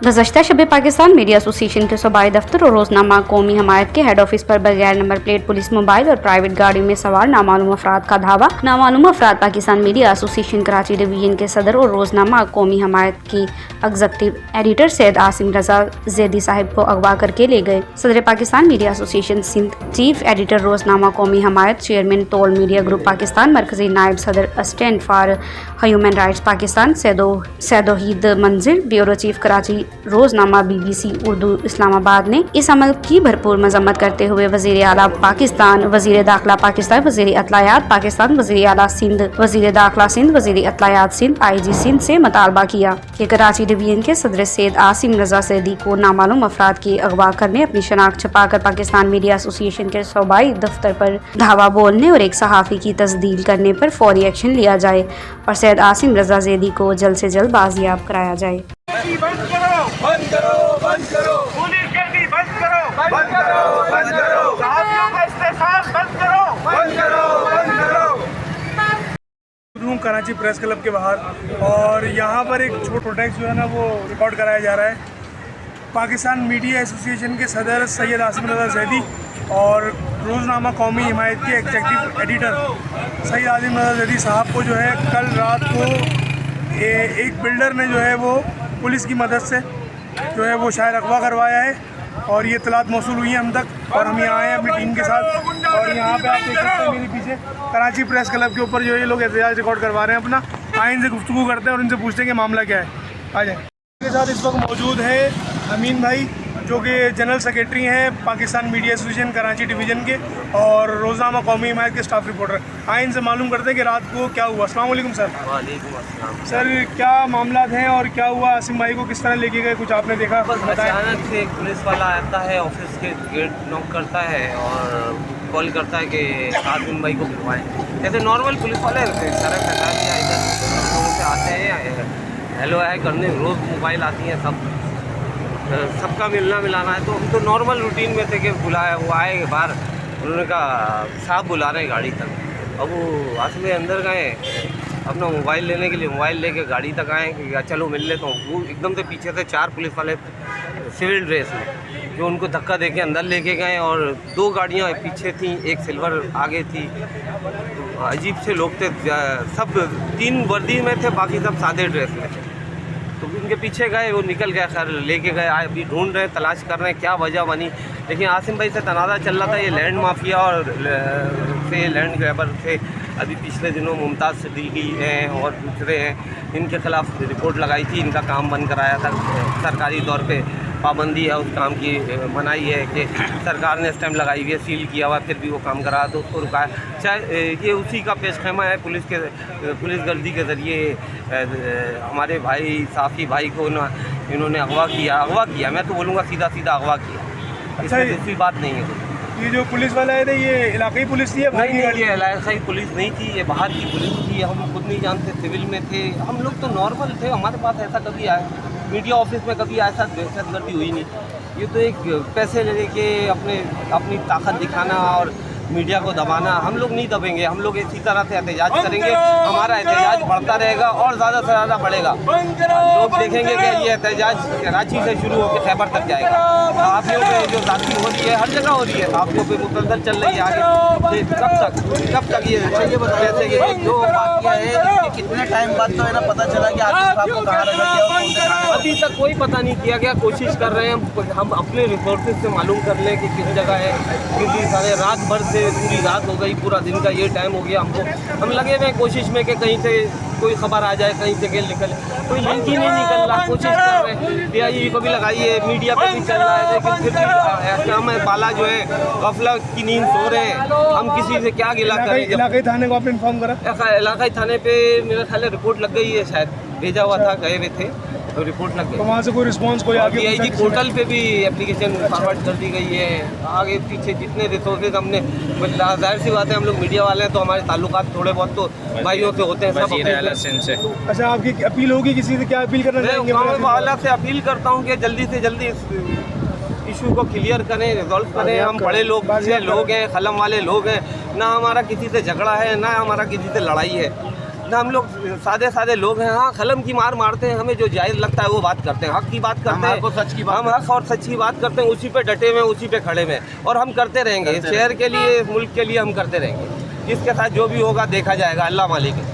गुज़श्ता शब Pakistan media association के सूबाई दफ्तर और रोज़नामा कौमी हमायत के हेड ऑफिस पर बगैर नंबर प्लेट पुलिस मोबाइल और प्राइवेट गाड़ियों में सवार नामालूम अफराद का धावा। नामालूम अफराद Pakistan media association Karachi division के सदर और रोज़नामा कौमी हमायत की एग्जीक्यूटिव एडिटर सैयद आसिम रजा जैदी साहिब को अगवा करके ले गए। सदर Pakistan media association Sindh, chief editor रोज़नामा कौमी हमायत, चेयरमैन तोल मीडिया ग्रुप पाकिस्तान, मरकजी नायब सदर अस्टेंट फॉर ह्यूमन राइट्स पाकिस्तान सैदोहीद मंजिल, ब्यूरो चीफ कराची रोज़नामा BBC उर्दू इस्लामाबाद ने इस अमल की भरपूर मजम्मत करते हुए वज़ीर आला पाकिस्तान, वज़ीर दाखिला पाकिस्तान, वज़ीर इत्तलायात पाकिस्तान, वज़ीर आला सिंध, वज़ीर दाखिला सिंध, वज़ीर इत्तलायात सिंध, IG सिंध से मुतालबा किया कि कराची डिवीजन के सदर सैयद आसिम रजा सैदी को नामालूम अफराद की अगवा करने, अपनी शनाख्त छुपाकर पाकिस्तान मीडिया एसोसिएशन के सूबाई दफ्तर पर धावा बोलने और एक सहाफ़ी की तस्दील करने पर फौरी एक्शन लिया जाए और सैयद आसिम रजा जैदी को जल्द से जल्द बाजियाब कराया जाए। बंद करो, बंद करो, पुलिस गर्दी बंद करो, बंद करो, बंद करो, साथियों का इस्तेसाल बंद करो, बंद करो, बंद करो। कराची प्रेस क्लब के बाहर और यहाँ पर एक छोटा प्रोटेस्ट जो है ना वो रिकॉर्ड कराया जा रहा है। पाकिस्तान मीडिया एसोसिएशन के सदर सैयद आसिम रजा जैदी और रोज़नामा कौमी हिमायत के एग्जीक्यूटिव एडिटर सैयद आसिम रजा जैदी साहब को जो है कल रात को एक बिल्डर ने जो है वो पुलिस की मदद से जो है वो शायद अगवा करवाया है और ये इत्तलात मौसूल हुई है हम तक और हम यहाँ आए हैं अपनी टीम के साथ। और यहाँ पे आप देख सकते हैं मेरे पीछे कराची प्रेस क्लब के ऊपर जो ये लोग एहतजाज रिकॉर्ड करवा रहे हैं अपना। आए इनसे गुफ्तगू करते हैं और इनसे पूछते हैं कि मामला क्या है। आ जाए। मेरे साथ इस वक्त मौजूद है अमीन भाई जो कि जनरल सेक्रेटरी हैं Pakistan media association Karachi division के और रोज़नामा कौमी हिमायत के स्टाफ रिपोर्टर। आए इनसे मालूम करते हैं कि रात को क्या हुआ। अस्सलाम वालेकुम सर। वालेकुम अस्सलाम। सर क्या मामला हैं और क्या हुआ? आसिम भाई को किस तरह लेके गए, कुछ आपने देखा? बस अचानक से एक पुलिस वाला आता है, ऑफिस के गेट नॉक करता है और कॉल करता है कि आसिम भाई को बुलवाएं। जैसे नॉर्मल पुलिस वाले सड़क हटा दिया, इधर लोगों से आते हैं, हेलो है करने, रोज़ मोबाइल आती हैं, सबका मिलना मिलाना है। तो हम तो नॉर्मल रूटीन में थे कि बुलाया, वो आए बाहर, उन्होंने कहा साहब बुला रहे हैं गाड़ी तक। अब वो आसिम अंदर गए अपना मोबाइल लेने के लिए, मोबाइल लेके गाड़ी तक आए कि चलो मिल लेता हूँ। वो एकदम से पीछे से 4 पुलिस वाले सिविल ड्रेस में जो उनको धक्का देके अंदर लेके गए और 2 गाड़ियाँ पीछे थी, एक सिल्वर आगे थी। तो अजीब से लोग थे, सब 3 वर्दी में थे, बाकी सब सादे ड्रेस में थे। तो उनके पीछे गए, वो निकल गया, खैर लेके गए। अभी ढूंढ रहे हैं, तलाश कर रहे हैं क्या वजह बनी। लेकिन आसिम भाई से तनाज़ा चल रहा था ये लैंड माफिया और से लैंड ग्रैबर से। अभी पिछले दिनों मुमताज़ सिद्दीकी हैं और दूसरे हैं, इनके ख़िलाफ़ रिपोर्ट लगाई थी, इनका काम बंद कराया था। सरकारी तौर पे पाबंदी है उस काम की, मनाही है कि सरकार ने स्टैम्प लगाई हुई है, सील किया हुआ, फिर भी वो काम करा तो उसको रुकाया। चाहे ये उसी का पेशखैमा है पुलिस गर्दी के ज़रिए हमारे भाई साफ़ी भाई को इन्होंने अगवा किया। मैं तो बोलूँगा सीधा अगवा किया। अच्छा, दूसरी बात नहीं है। ये जो पुलिस वाला है ये इलाकाई पुलिस थी? नहीं, ये इलाकाई पुलिस नहीं थी, ये बाहर की पुलिस थी। हम खुद नहीं जानते, सिविल में थे हम लोग, तो नॉर्मल थे। हमारे पास ऐसा कभी आया मीडिया ऑफिस में कभी ऐसा दहशतगर्दी हुई नहीं। ये तो एक पैसे लेके अपनी ताकत दिखाना और मीडिया को दबाना। हम लोग नहीं दबेंगे, हम लोग इसी तरह से एहतजाज करेंगे। हमारा एहतजाज बढ़ता रहेगा और ज़्यादा से ज़्यादा बढ़ेगा। लोग देखेंगे कि ये एहतजाज कराची से शुरू होकर खैबर तक जाएगा। साफियों पे जो जाती हो रही है, हर जगह हो रही है, साफियों पे मुसलसल चल रही है आगे। कब तक ये पैसे की जो बाकियाँ है, कितने टाइम बाद तो है ना पता चला कि आसिम साहब को कहाँ रखा गया? अभी तक कोई पता नहीं किया गया। कोशिश कर रहे हैं हम अपने रिसोर्सेज से मालूम कर लें कि किस जगह है, क्योंकि सारे रात भर से पूरी रात हो गई, पूरा दिन का ये टाइम हो गया हमको। हम लगे हुए कोशिश में कि कहीं से कोई खबर आ जाए, कहीं से गेल निकले, कोई लिंक ही नहीं निकल रहा। कोशिश कर रहे हैं, DIG को भी लगाई है, मीडिया पे भी चल रहा है, लेकिन फिर भी हम बाला जो है गफला की नींद सो रहे हैं। हम किसी से क्या गिला करें? इलाकाई थाने को आपने इन्फॉर्म करा? इलाकाई थाने पे मेरे ख्याल रिपोर्ट लग गई है, शायद भेजा हुआ था, गए हुए थे तो रिपोर्ट लग गई। तो वहाँ से कोई रिस्पांस कोई आगे? DIG पोर्टल पे भी एप्लीकेशन फॉरवर्ड कर दी गई है। आगे पीछे जितने रिसोर्सेज हमने, जाहिर सी बात है हम लोग मीडिया वाले हैं तो हमारे ताल्लुकात थोड़े बहुत तो भाइयों से होते हैं सब से। अच्छा, आपकी अपील होगी किसी से? क्या अपील करना चाहेंगे? मैं वाला से अपील करता हूँ कि जल्दी से जल्दी इस इशू को क्लियर करें, रिजॉल्व करें। हम बड़े लोग हैं, कलम वाले लोग हैं, ना हमारा किसी से झगड़ा है, ना हमारा किसी से लड़ाई है। हम लोग सादे सादे लोग हैं। हाँ, कलम की मार मारते हैं, हमें जो जायज़ लगता है वो बात करते हैं, हक की बात करते हैं, सच की बात हम हक और सच की बात करते हैं, उसी पे डटे हुए, उसी पे खड़े हुए, और हम करते रहेंगे। इस शहर के लिए, इस मुल्क के लिए हम करते रहेंगे। इसके साथ जो भी होगा देखा जाएगा, अल्लाह मालिक है।